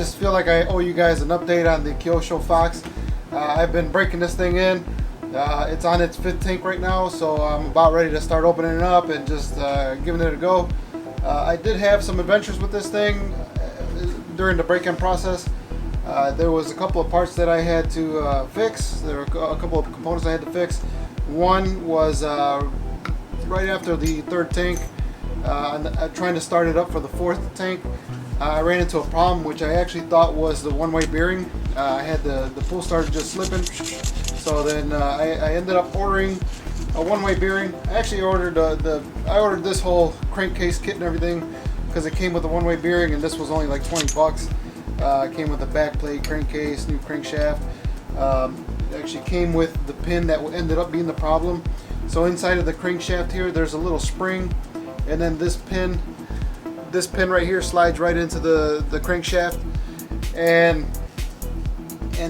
just feel like I owe you guys an update on the Kyosho Foxx. I've been breaking this thing in. It's on its 5th tank right now, so I'm about ready to start opening it up and just giving it a go. I did have some adventures with this thing during the break-in process. There was a couple of parts that I had to fix. There were a couple of components I had to fix. One was right after the 3rd tank, trying to start it up for the 4th tank. I ran into a problem which I actually thought was the one-way bearing. I had the pull starter just slipping, so then I ended up ordering a one-way bearing. I actually ordered I ordered this whole crankcase kit and everything because it came with a one-way bearing, and this was only like 20 bucks. It came with a back plate, crankcase, new crankshaft. It actually came with the pin that ended up being the problem. So inside of the crankshaft here, there's a little spring, and then this pin right here slides right into the crankshaft, and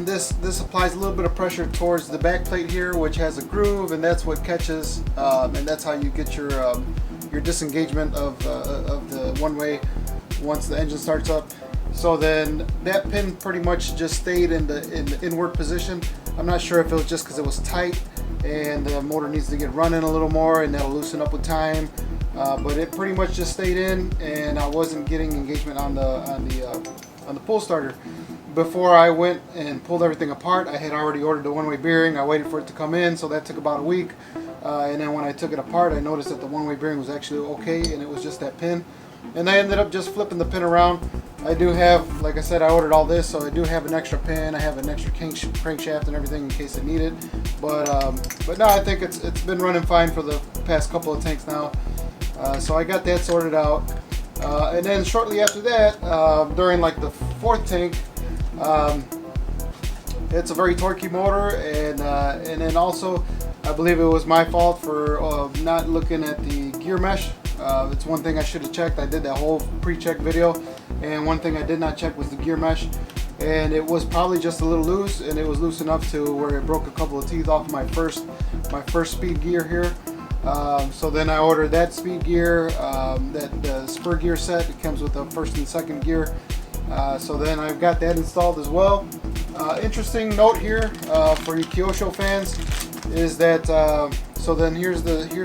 this applies a little bit of pressure towards the back plate here, which has a groove, and that's what catches, and that's how you get your disengagement of the one-way once the engine starts up. So then that pin pretty much just stayed in the inward position. I'm not sure if it was just because it was tight and the motor needs to get running a little more, and that'll loosen up with time. But it pretty much just stayed in, and I wasn't getting engagement on the pull starter. Before I went and pulled everything apart, I had already ordered the one-way bearing. I waited for it to come in, so that took about a week. And then when I took it apart, I noticed that the one-way bearing was actually okay, and it was just that pin. And I ended up just flipping the pin around. I do have, like I said, I ordered all this, so I do have an extra pin. I have an extra crankshaft and everything in case I need it. But no, I think it's been running fine for the past couple of tanks now. So I got that sorted out. And then shortly after that, during like the 4th tank, it's a very torquey motor, and then also I believe it was my fault for not looking at the gear mesh. It's one thing I should have checked. I did that whole pre-check video, and one thing I did not check was the gear mesh, and it was probably just a little loose, and it was loose enough to where it broke a couple of teeth off my first speed gear here. So then I ordered that speed gear, that spur gear set. It comes with the 1st and 2nd gear. So then I've got that installed as well. Interesting note here for you Kyosho fans is that so then here's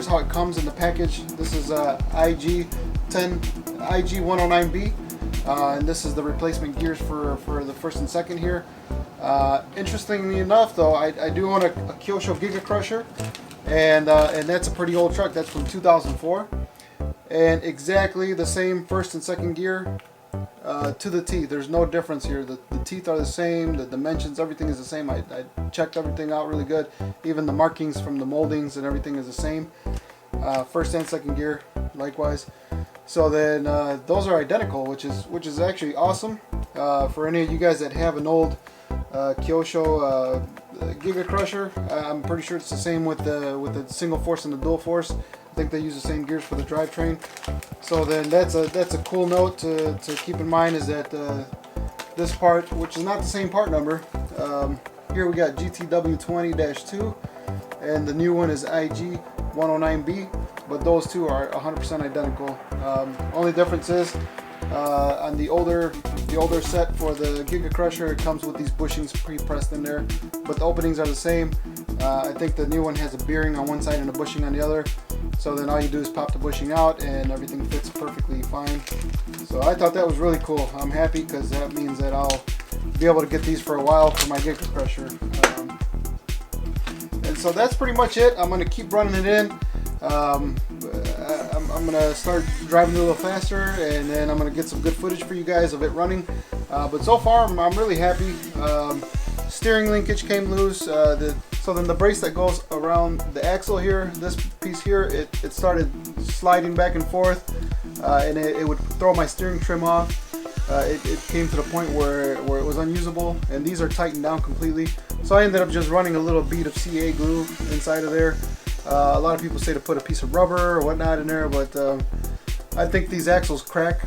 how it comes in the package. This is IG109B, and this is the replacement gears for the 1st and 2nd here. Interestingly enough, though, I do own a Kyosho Giga Crusher, and that's a pretty old truck. That's from 2004, and exactly the same 1st and 2nd gear. To the T. There's no difference here. The teeth are the same, the dimensions, everything is the same. I checked everything out really good. Even the markings from the moldings and everything is the same. 1st and 2nd gear, likewise. So then those are identical, which is actually awesome. For any of you guys that have an old Kyosho Giga Crusher, I'm pretty sure it's the same with the single force and the dual force. I think they use the same gears for the drivetrain. So then that's a cool note to keep in mind, is that this part, which is not the same part number, here we got GTW20-2, and the new one is IG109B, but those two are 100% identical. Only difference is on the older set for the Giga Crusher, it comes with these bushings pre-pressed in there, but the openings are the same. I think the new one has a bearing on one side and a bushing on the other. So then all you do is pop the bushing out, and everything fits perfectly fine. So I thought that was really cool. I'm happy because that means that I'll be able to get these for a while for my Giga Crusher. And so that's pretty much it. I'm going to keep running it in. I'm going to start driving it a little faster, and then I'm going to get some good footage for you guys of it running. But so far, I'm really happy. Steering linkage came loose. So then the brace that goes around the axle here, this piece here, it started sliding back and forth, and it would throw my steering trim off. It came to the point where it was unusable, and these are tightened down completely. So I ended up just running a little bead of CA glue inside of there. A lot of people say to put a piece of rubber or whatnot in there, but I think these axles crack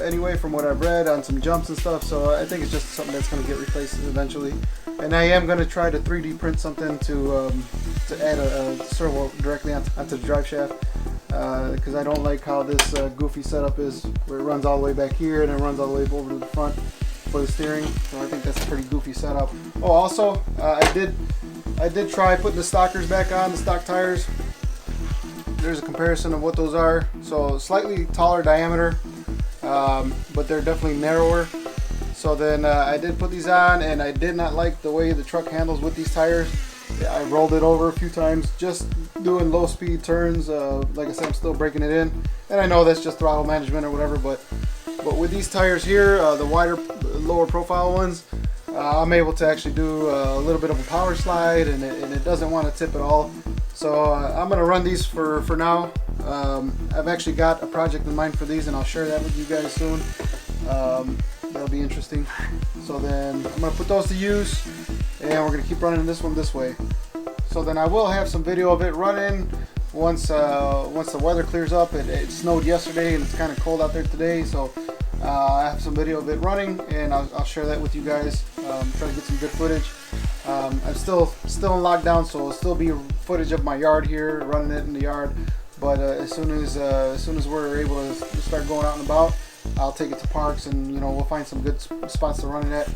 anyway from what I've read on some jumps and stuff, so I think it's just something that's going to get replaced eventually. And I am going to try to 3D print something to add a servo directly onto the drive shaft, because I don't like how this goofy setup is, where it runs all the way back here and it runs all the way over to the front. for the steering. So I think that's a pretty goofy setup. Oh, also I did try putting the stockers back on, the stock tires. There's a comparison of what those are. So slightly taller diameter, but they're definitely narrower. So then I did put these on, and I did not like the way the truck handles with these tires. I rolled it over a few times just doing low speed turns. Like I said, I'm still breaking it in, and I know that's just throttle management or whatever, but with these tires here, the wider, lower profile ones, I'm able to actually do a little bit of a power slide, and it doesn't want to tip at all. So I'm going to run these for now. I've actually got a project in mind for these, and I'll share that with you guys soon. That'll be interesting. So then I'm going to put those to use, and we're going to keep running this one this way. So then I will have some video of it running once the weather clears up. It snowed yesterday, and it's kind of cold out there today, so I have some video of it running, and I'll share that with you guys. Try to get some good footage. I'm still in lockdown, so it'll still be footage of my yard here, running it in the yard. But as soon as we're able to start going out and about, I'll take it to parks, and we'll find some good spots to run it at.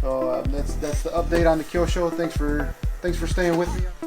So that's the update on the Kyosho. Thanks for staying with me.